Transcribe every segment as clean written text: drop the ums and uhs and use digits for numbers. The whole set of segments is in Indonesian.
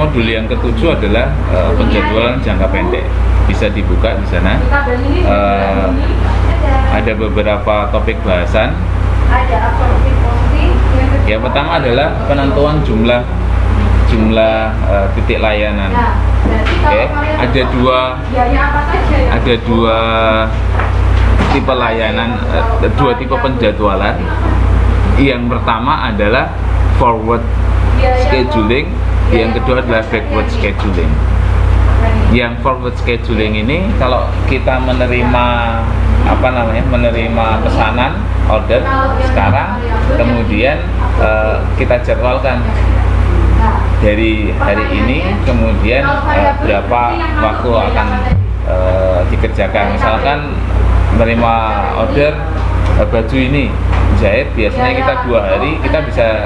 modul yang ketujuh adalah penjadwalan jangka pendek. Bisa dibuka di sana. Ada beberapa topik bahasan. Yang pertama adalah penentuan jumlah titik layanan. Oke, ada dua tipe layanan, dua tipe penjadwalan. Yang pertama adalah forward scheduling, yang kedua adalah backward scheduling. Yang forward scheduling ini kalau kita menerima pesanan order sekarang, kemudian kita jadwalkan dari hari ini, kemudian berapa waktu akan dikerjakan. Misalkan menerima order baju ini jahit, biasanya kita 2 hari, kita bisa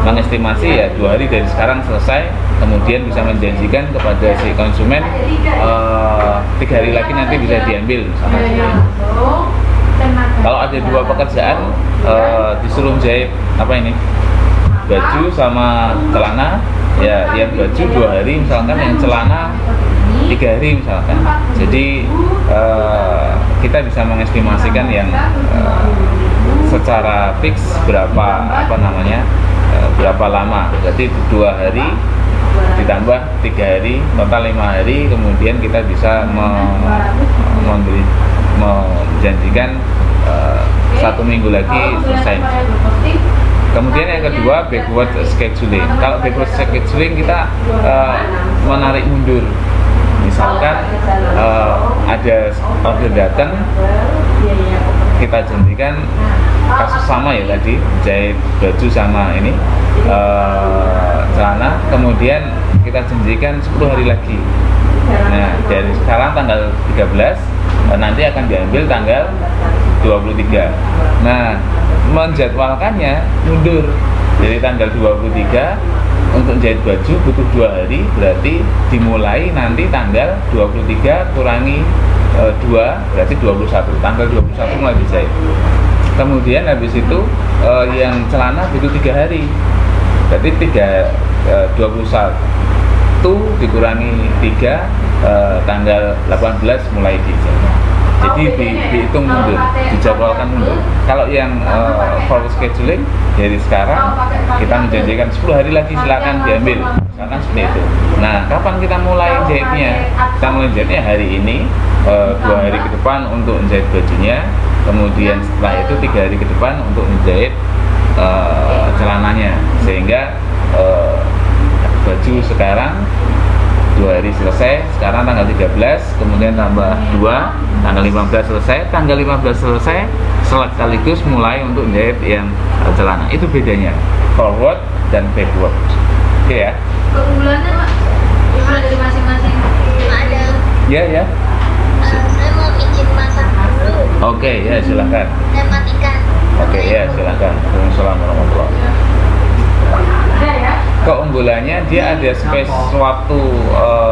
mengestimasi ya 2 hari dari sekarang selesai, kemudian bisa menjanjikan kepada si konsumen 3 hari lagi nanti bisa diambil misalkan. Kalau ada 2 pekerjaan disuruh jahit baju sama celana, ya yang baju 2 hari misalkan, yang celana 3 hari misalkan. Jadi kita bisa mengestimasikan yang secara fix berapa lama. Jadi 2 hari ditambah 3 hari, total 5 hari, kemudian kita bisa menjanjikan 1 minggu lagi selesai. Kemudian yang kedua, backward scheduling. Kalau backward scheduling kita menarik mundur. Misalkan ada order datang, kita janjikan kasus sama ya tadi, jahit baju sama ini celana, kemudian kita janjikan 10 hari lagi. Nah, dari sekarang tanggal 13 nanti akan diambil tanggal 23. Nah, menjadwalkannya mundur. Jadi tanggal 23 untuk jahit baju butuh 2 hari, berarti dimulai nanti tanggal 23 kurangi 2 berarti 21. Tanggal 21 mulai dijahit. Kemudian habis itu yang celana butuh 3 hari. Berarti 21 dikurangi 3 tanggal 18 mulai dijahit. Jadi dihitung mundur, dijadwalkan mundur. Kalau yang forward scheduling, dari sekarang kita menjanjikan 10 hari lagi silakan diambil, misalkan seperti itu. Nah, kapan kita mulai jahitnya? Kita mulai jahitnya hari ini, 2 hari ke depan untuk menjahit bajunya, kemudian setelah itu 3 hari ke depan untuk menjahit celananya, sehingga baju sekarang 2 hari selesai, sekarang tanggal 13, kemudian tambah 2, tanggal 15 selesai, tanggal 15 selesai, sekaligus mulai untuk menjahit yang celana. Itu bedanya, forward dan backward. Oke ya. Keunggulannya Pak, gimana dari masing-masing? Ada. Ya. Saya mau izin masak dulu. Oke, ya silakan. Saya matikan. Oke, ya silakan. Assalamualaikum warahmatullahi wabarakatuh. Keunggulannya dia ada space waktu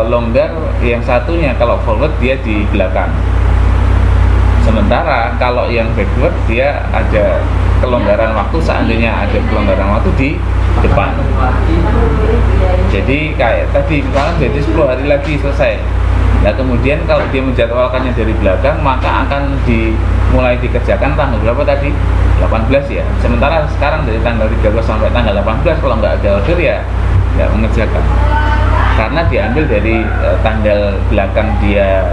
longgar, yang satunya kalau forward dia di belakang. Sementara kalau yang backward dia ada kelonggaran waktu, seandainya ada kelonggaran waktu di depan. Jadi kayak tadi misalkan jadi 10 hari lagi selesai. Nah kemudian kalau dia menjadwalkannya dari belakang, maka akan dimulai dikerjakan tanggal berapa tadi? 18 ya. Sementara sekarang dari tanggal 13 sampai tanggal 18 kalau nggak ada order ya nggak mengerjakan. Karena diambil dari tanggal belakang dia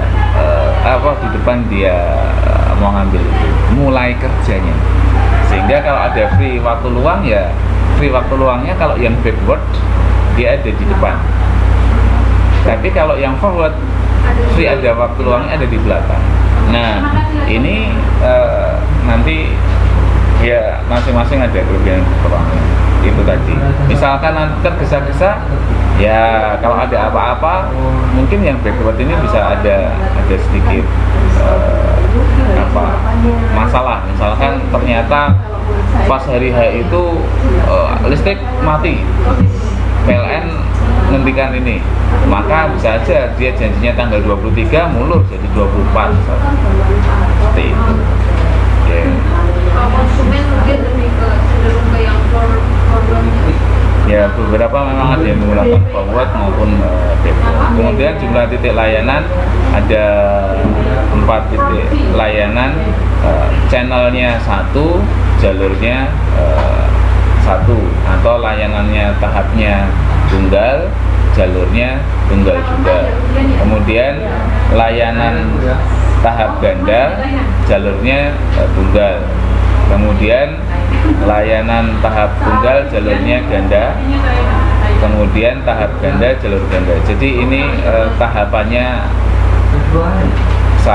di depan dia mau ngambil itu, mulai kerjanya. Sehingga kalau ada free waktu luang ya free waktu luangnya kalau yang backward dia ada di depan. Tapi kalau yang forward free ada waktu luangnya ada di belakang. Nah ini nanti ya masing-masing ada kelebihan kekurangannya. Itu tadi. Misalkan nanti tergesa-gesa, ya kalau ada apa-apa, mungkin yang backward ini bisa ada sedikit masalah. Misalkan ternyata pas hari H itu listrik mati, PLN menghentikan ini, maka bisa aja dia janjinya tanggal 23 mulur jadi 24 seperti itu. Kalau konsumen mungkin lebih cenderung ke yang forward. Ya, beberapa memang ada yang menggunakan forward maupun depo. Kemudian jumlah titik layanan ada 4 titik layanan, channelnya 1, jalurnya 1, atau layanannya tahapnya tunggal, jalurnya tunggal juga. Kemudian layanan tahap ganda, jalurnya tunggal. Kemudian layanan tahap tunggal, jalurnya ganda. Kemudian tahap ganda, jalur ganda. Jadi ini tahapannya 1,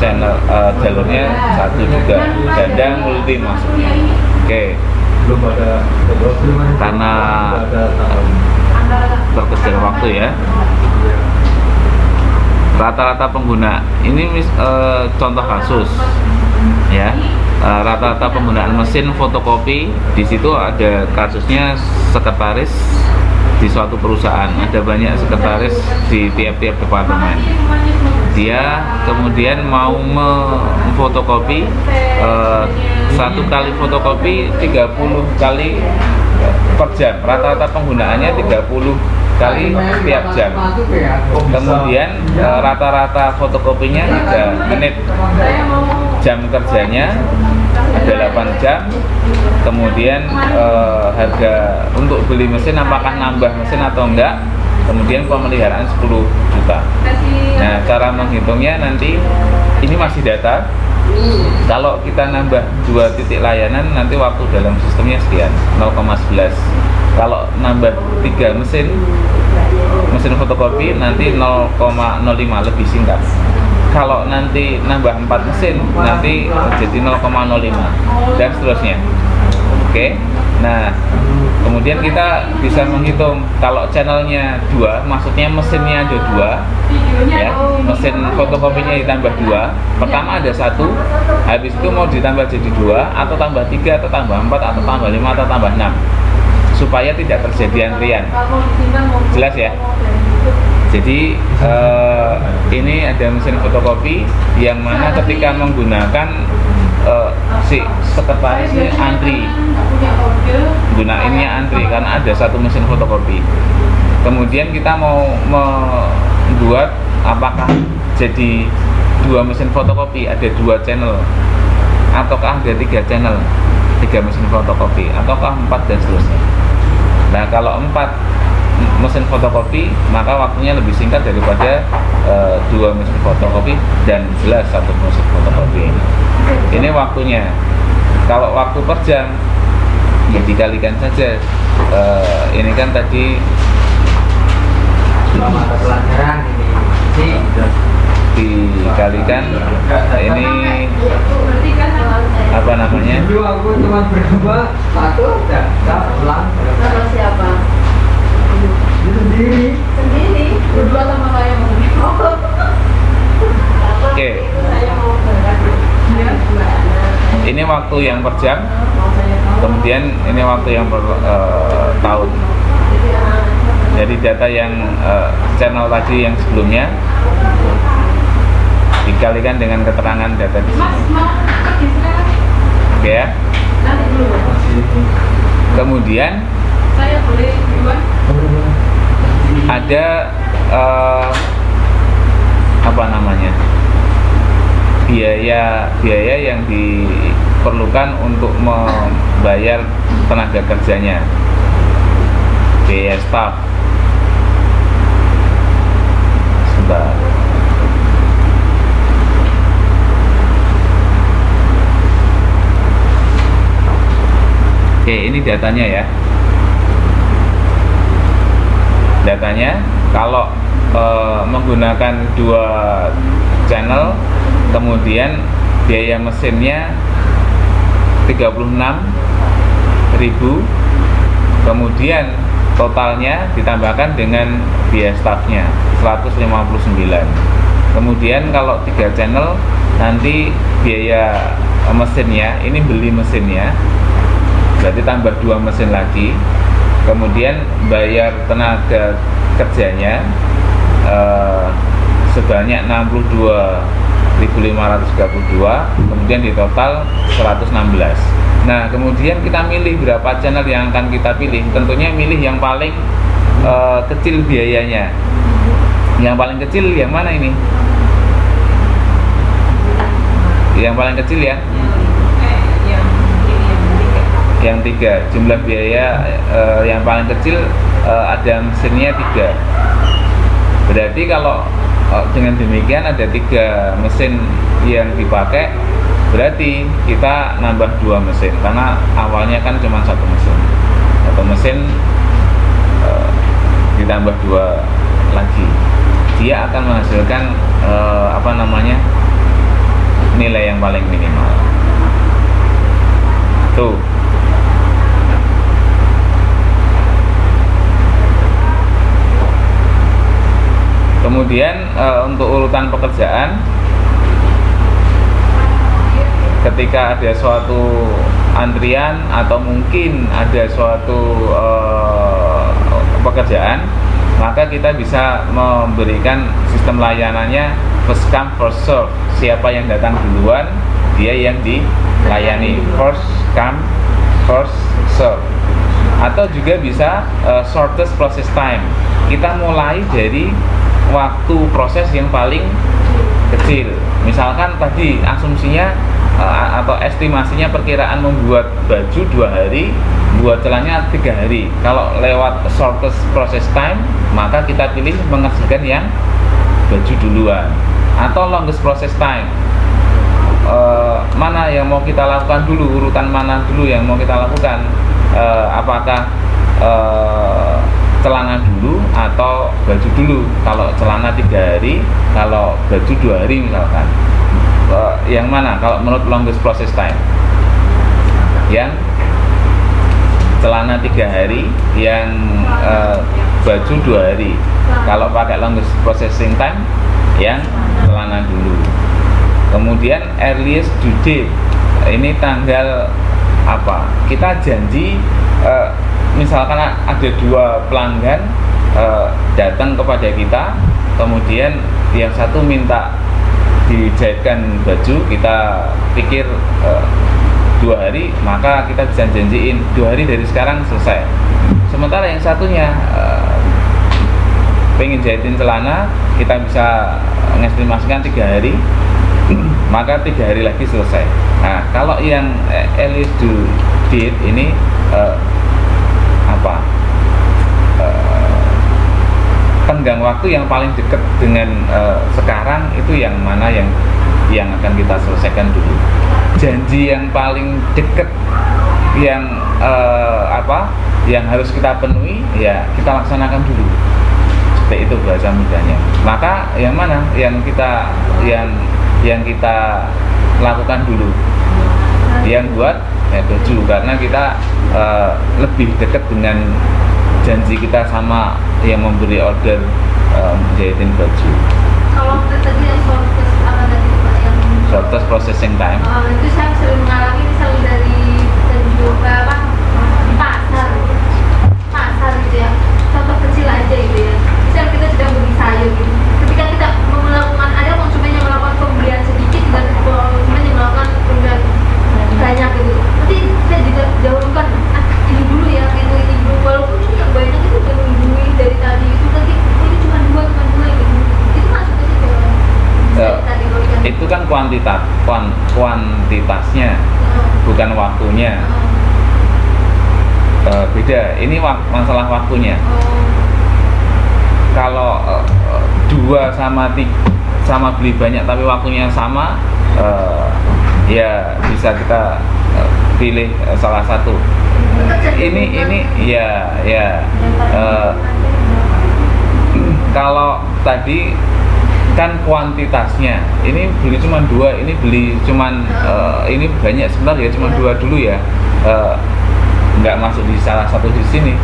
channel jalurnya 1 juga, ganda multi maksudnya. Oke. Karena terkejar waktu ya. Rata-rata pengguna ini contoh kasus ya, rata-rata penggunaan mesin fotokopi. Di situ ada kasusnya sekretaris di suatu perusahaan, ada banyak sekretaris di tiap-tiap departemen. Dia kemudian mau memfotokopi, satu kali fotokopi 30 kali per jam, rata-rata penggunaannya 30 kali setiap jam. Kemudian rata-rata fotokopinya 3 menit, jam kerjanya 8 jam. Kemudian harga untuk beli mesin, apakah nambah mesin atau enggak, kemudian pemeliharaan 10 juta. Nah, cara menghitungnya nanti ini masih data. Kalau kita nambah 2 titik layanan, nanti waktu dalam sistemnya sekian, 0,11. Kalau nambah 3 mesin fotokopi, nanti 0,05, lebih singkat. Kalau nanti nambah 4 mesin, nanti jadi 0,05 dan seterusnya. Oke. Nah, kemudian kita bisa menghitung kalau channelnya 2, maksudnya mesinnya ada 2 ya, mesin fotokopinya ditambah 2. Pertama ada 1, habis itu mau ditambah jadi 2, atau tambah 3, atau tambah 4, atau tambah 5, atau tambah 6, supaya tidak terjadi antrian. Jelas ya? Jadi ini ada mesin fotokopi yang mana ketika menggunakan si sekretaris ini antri, gunainnya antri karena ada 1 mesin fotokopi. Kemudian kita mau membuat apakah jadi 2 mesin fotokopi, ada 2 channel, ataukah ada 3 channel, 3 mesin fotokopi, ataukah 4 dan seterusnya. Nah, kalau 4 mesin fotokopi, maka waktunya lebih singkat daripada 2 mesin fotokopi dan jelas 1 mesin fotokopi. Ini waktunya. Kalau waktu per jam, ya dikalikan saja. Ini kan tadi mata pelajaran ini dikalikan, ini apa namanya? dulu aku cuma berdua, satu udah pulang. Sama siapa? Sendiri Berdua sama saya mau. Oke. Ini waktu yang per jam, kemudian ini waktu yang per tahun. Jadi data yang channel tadi yang sebelumnya dikalikan dengan keterangan data di sini. Oke ya. Kemudian Saya boleh duluan. ada apa namanya, biaya yang diperlukan untuk membayar tenaga kerjanya, biaya staff. Sebentar. Oke, ini datanya ya. Datanya kalau menggunakan 2 channel, kemudian biaya mesinnya 36.000, kemudian totalnya ditambahkan dengan biaya staffnya 159. Kemudian kalau 3 channel, nanti biaya mesinnya, ini beli mesinnya berarti tambah 2 mesin lagi, kemudian bayar tenaga kerjanya sebanyak 62 1532, kemudian di total 116. Nah, kemudian kita milih berapa channel yang akan kita pilih. Tentunya milih yang paling kecil biayanya. Yang paling kecil yang mana ini? Yang paling kecil ya? Yang 3. Jumlah biaya yang paling kecil ada mesinnya 3. Berarti kalau dengan demikian ada 3 mesin yang dipakai, berarti kita nambah 2 mesin karena awalnya kan cuma 1 mesin. 1 mesin ditambah 2 lagi, dia akan menghasilkan nilai yang paling minimal. Tuh. Kemudian untuk urutan pekerjaan, ketika ada suatu antrian atau mungkin ada suatu pekerjaan, maka kita bisa memberikan sistem layanannya first come first serve. Siapa yang datang duluan, dia yang dilayani. First come first serve. Atau juga bisa shortest process time. Kita mulai dari waktu proses yang paling kecil. Misalkan tadi asumsinya atau estimasinya perkiraan membuat baju 2 hari, buat celana 3 hari. Kalau lewat shortest process time, maka kita pilih mengerjakan yang baju duluan. Atau longest process time, mana yang mau kita lakukan dulu, urutan mana dulu yang mau kita lakukan, apakah celana dulu atau baju dulu. Kalau celana 3 hari, kalau baju 2 hari misalkan, yang mana kalau menurut longest process time? Yang celana 3 hari, yang baju 2 hari. Kalau pakai longest processing time, yang celana dulu. Kemudian earliest due date, ini tanggal apa? Kita janji, misalkan ada 2 pelanggan datang kepada kita, kemudian yang satu minta dijahitkan baju, kita pikir 2 hari, maka kita bisa janjiin 2 hari dari sekarang selesai. Sementara yang satunya pengen jahitin celana, kita bisa ngestimasikan 3 hari, maka 3 hari lagi selesai. Nah, kalau yang earliest due date ini tenggang waktu yang paling dekat dengan sekarang itu yang mana yang akan kita selesaikan dulu. Janji yang paling dekat yang yang harus kita penuhi, ya kita laksanakan dulu. Seperti itu bahasa mudahnya. Maka yang mana yang kita lakukan dulu? Yang buat baju, karena kita lebih dekat dengan janji kita sama yang memberi order jahitin baju. Kalau tadi yang Shortest processing time. Itu saya sering mengalami, misalnya dari Tanjung pasar gitu ya. Contoh kecil aja gitu ya. Misal kita sedang beli sayur gitu. Ketika kita melakukan, ada konsumen yang melakukan pembelian sedikit dan konsumen yang melakukan pembelian banyak gitu. Nanti saya juga jauhkan ini dulu ya, ini dulu. Walaupun ini yang banyak itu udah nungguin dari tadi itu, nanti ini cuma dua gitu. Itu masuk ke situ. Itu kan kuantitasnya, bukan waktunya. Beda. Ini masalah waktunya. Kalau 2 sama 3 sama beli banyak tapi waktunya sama, ya bisa kita pilih salah satu. Ini kalau tadi kan kuantitasnya, ini beli cuma 2, ini beli cuman ini banyak sebentar ya, cuma 2 dulu ya, nggak masuk di salah satu di sini.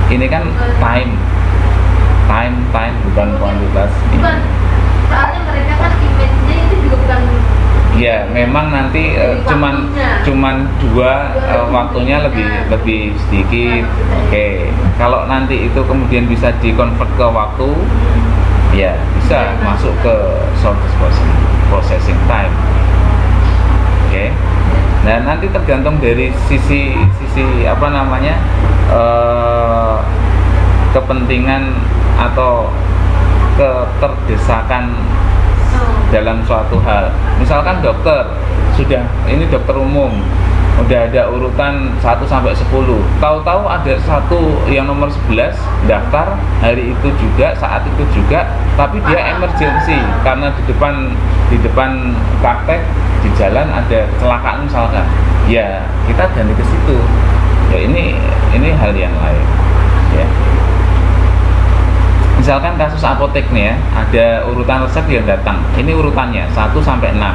Ini kan time bukan kuantitas. Bukan, soalnya mereka kan image-nya itu juga bukan. Ya, memang nanti cuman 2, waktunya lebih sedikit. Oke. Kalau nanti itu kemudian bisa di-convert ke waktu, ya bisa masuk ke shortest processing time. Oke. Nah, nanti tergantung dari sisi apa namanya kepentingan atau keterdesakan dalam suatu hal. Misalkan dokter, ini dokter umum, udah ada urutan 1 sampai 10. Tahu-tahu ada satu yang nomor 11 daftar hari itu juga, saat itu juga, tapi dia emergency karena di depan praktek di jalan ada kecelakaan misalkan. Ya, kita ganti ke situ. Ya ini hal yang lain. Ya. Misalkan kasus apotek nih ya, ada urutan resep yang datang. Ini urutannya 1 sampai 6.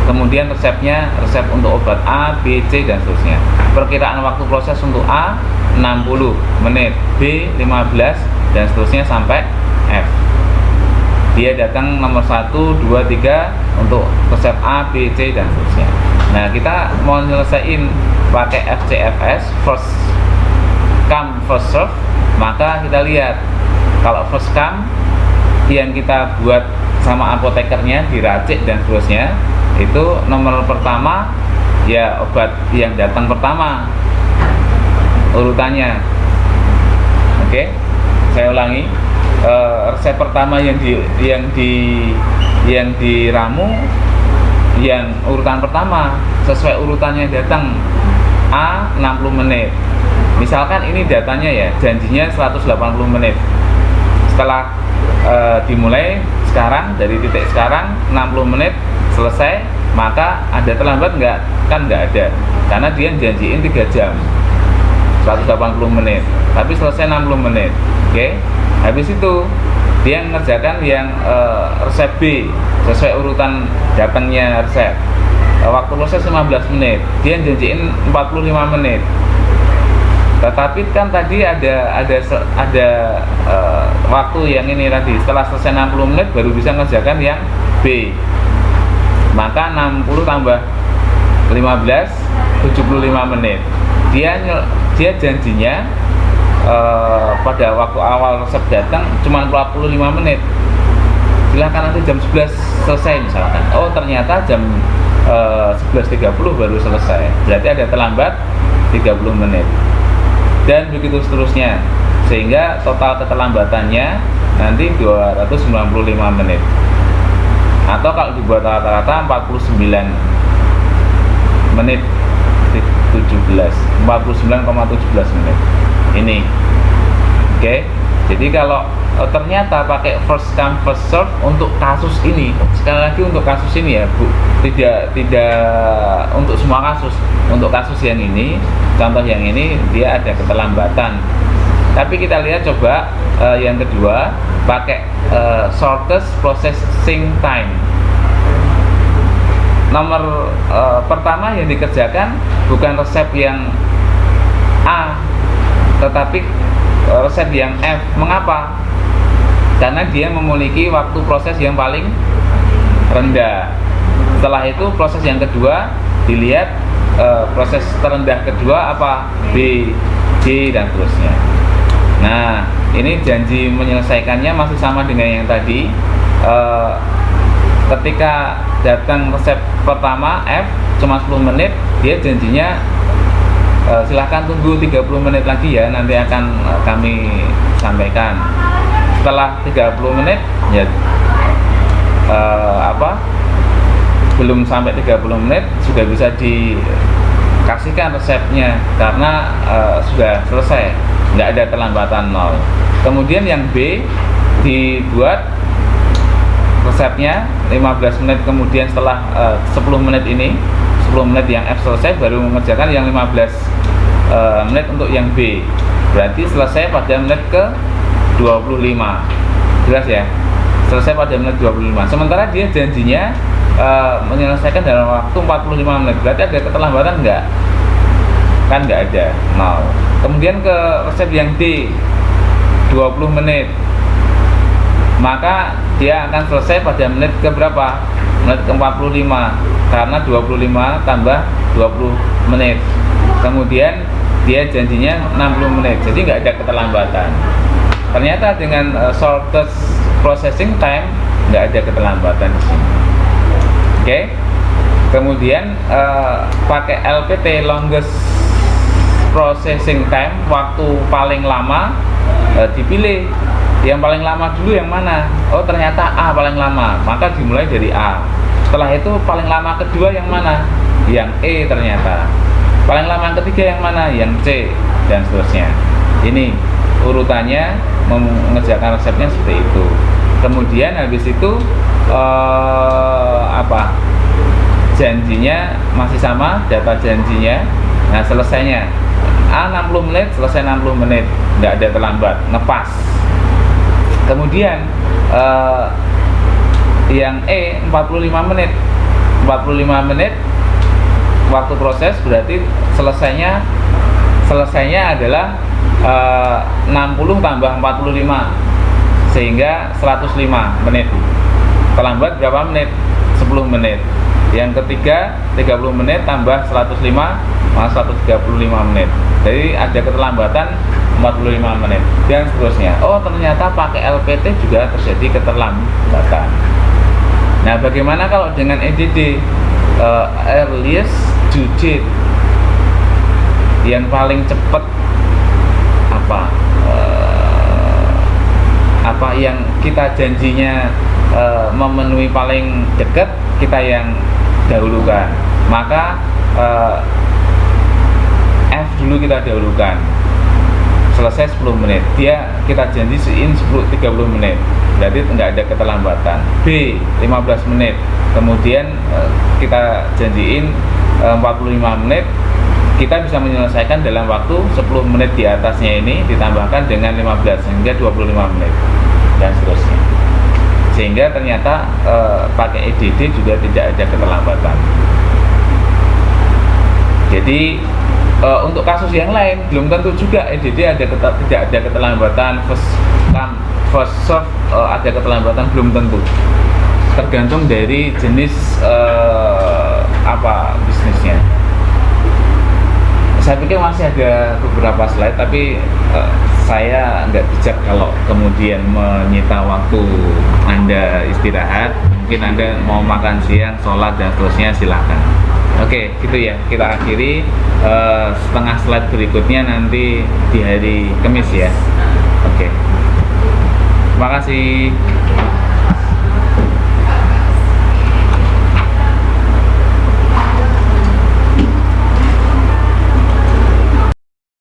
Kemudian resep untuk obat A, B, C dan seterusnya. Perkiraan waktu proses untuk A 60 menit, B 15 dan seterusnya sampai F. Dia datang nomor 1, 2, 3 untuk resep A, B, C dan seterusnya. Nah, kita mau nyelesain pakai FCFS, first come first serve, maka kita lihat kalau first come yang kita buat sama apotekernya diracik dan seterusnya, itu nomor pertama ya obat yang datang pertama urutannya. Oke, saya ulangi, resep pertama yang diramu yang urutan pertama sesuai urutannya datang A 60 menit. Misalkan ini datanya ya janjinya 180 menit. Setelah dimulai sekarang dari titik sekarang 60 menit selesai, maka ada terlambat nggak? Kan nggak ada, karena dia janjiin 3 jam 180 menit tapi selesai 60 menit. Oke, habis itu dia mengerjakan yang resep B sesuai urutan datangnya resep. Waktu proses 15 menit, dia janjiin 45 menit. Tetapi kan tadi ada waktu yang ini tadi, setelah selesai 60 menit baru bisa mengerjakan yang B. Maka 60 tambah 15 75 menit. Dia janjinya pada waktu awal resep datang cuma 45 menit. Silahkan nanti jam 11 selesai misalkan. Oh, ternyata jam 11.30 baru selesai. Berarti ada terlambat 30 menit. Dan begitu seterusnya, sehingga total keterlambatannya nanti 295 menit, atau kalau dibuat rata-rata 49 menit 49,17 menit ini. Oke, jadi kalau ternyata pakai first come first serve untuk kasus ini, sekali lagi untuk kasus ini ya Bu, tidak untuk semua kasus. Untuk kasus yang ini, contoh yang ini, dia ada keterlambatan. Tapi kita lihat coba yang kedua, pakai shortest processing time. Nomor pertama yang dikerjakan bukan resep yang A, tetapi resep yang F. Mengapa? Karena dia memiliki waktu proses yang paling rendah. Setelah itu proses yang kedua dilihat, proses terendah kedua apa? B, C dan seterusnya. Nah, ini janji menyelesaikannya masih sama dengan yang tadi. Ketika datang resep pertama F cuma 10 menit, dia janjinya silahkan tunggu 30 menit lagi ya, nanti akan kami sampaikan. Setelah 30 menit ya belum sampai 30 menit sudah bisa dikasihkan resepnya karena sudah selesai, nggak ada terlambatan 0. Kemudian yang B dibuat resepnya 15 menit kemudian, setelah 10 menit ini, 10 menit yang F selesai baru mengerjakan yang 15 menit untuk yang B. Berarti selesai pada menit ke 25. Jelas ya? Selesai pada menit 25. Sementara dia janjinya menyelesaikan dalam waktu 45 menit. Berarti ada keterlambatan enggak? Kan enggak ada, 0. Kemudian ke resep yang D 20 menit. Maka dia akan selesai pada menit ke berapa? Menit ke 45. Karena 25 tambah 20 menit. Kemudian dia janjinya 60 menit. Jadi enggak ada keterlambatan. Ternyata dengan shortest processing time, nggak ada keterlambatan di sini. Oke. Kemudian pakai LPT, longest processing time, waktu paling lama, dipilih yang paling lama dulu yang mana. Oh ternyata A paling lama, maka dimulai dari A. Setelah itu paling lama kedua yang mana? Yang E ternyata. Paling lama ketiga yang mana? Yang C, dan seterusnya. Ini urutannya mengerjakan resepnya seperti itu. Kemudian habis itu janjinya masih sama, data janjinya. Nah selesainya A 60 menit, selesai 60 menit, nggak ada terlambat, ngepas. Kemudian yang E 45 menit 45 menit waktu proses, berarti selesainya adalah 60 tambah 45 sehingga 105 menit. Terlambat berapa menit? 10 menit. Yang ketiga 30 menit tambah 105 maka 135 menit. Jadi ada keterlambatan 45 menit dan seterusnya. Oh ternyata pakai LPT juga terjadi keterlambatan. Nah bagaimana kalau dengan EDD, earliest due date, yang paling cepat apa yang kita janjinya memenuhi paling dekat, kita yang dahulukan, maka F dulu kita dahulukan, selesai 10 menit, dia kita janjiin 30 menit, berarti nggak ada keterlambatan. B 15 menit, kemudian kita janjiin 45 menit, kita bisa menyelesaikan dalam waktu 10 menit di atasnya ini ditambahkan dengan 15 sehingga 25 menit dan seterusnya. Sehingga ternyata pakai EDD juga tidak ada keterlambatan. Jadi untuk kasus yang lain belum tentu juga EDD tidak ada keterlambatan, first serve ada keterlambatan, belum tentu. Tergantung dari jenis bisnisnya. Saya pikir masih ada beberapa slide, tapi saya nggak bijak kalau kemudian menyita waktu Anda istirahat. Mungkin Anda mau makan siang, sholat, dan seterusnya, silakan. Oke, gitu ya. Kita akhiri setengah slide berikutnya nanti di hari Kamis ya. Oke. Terima kasih.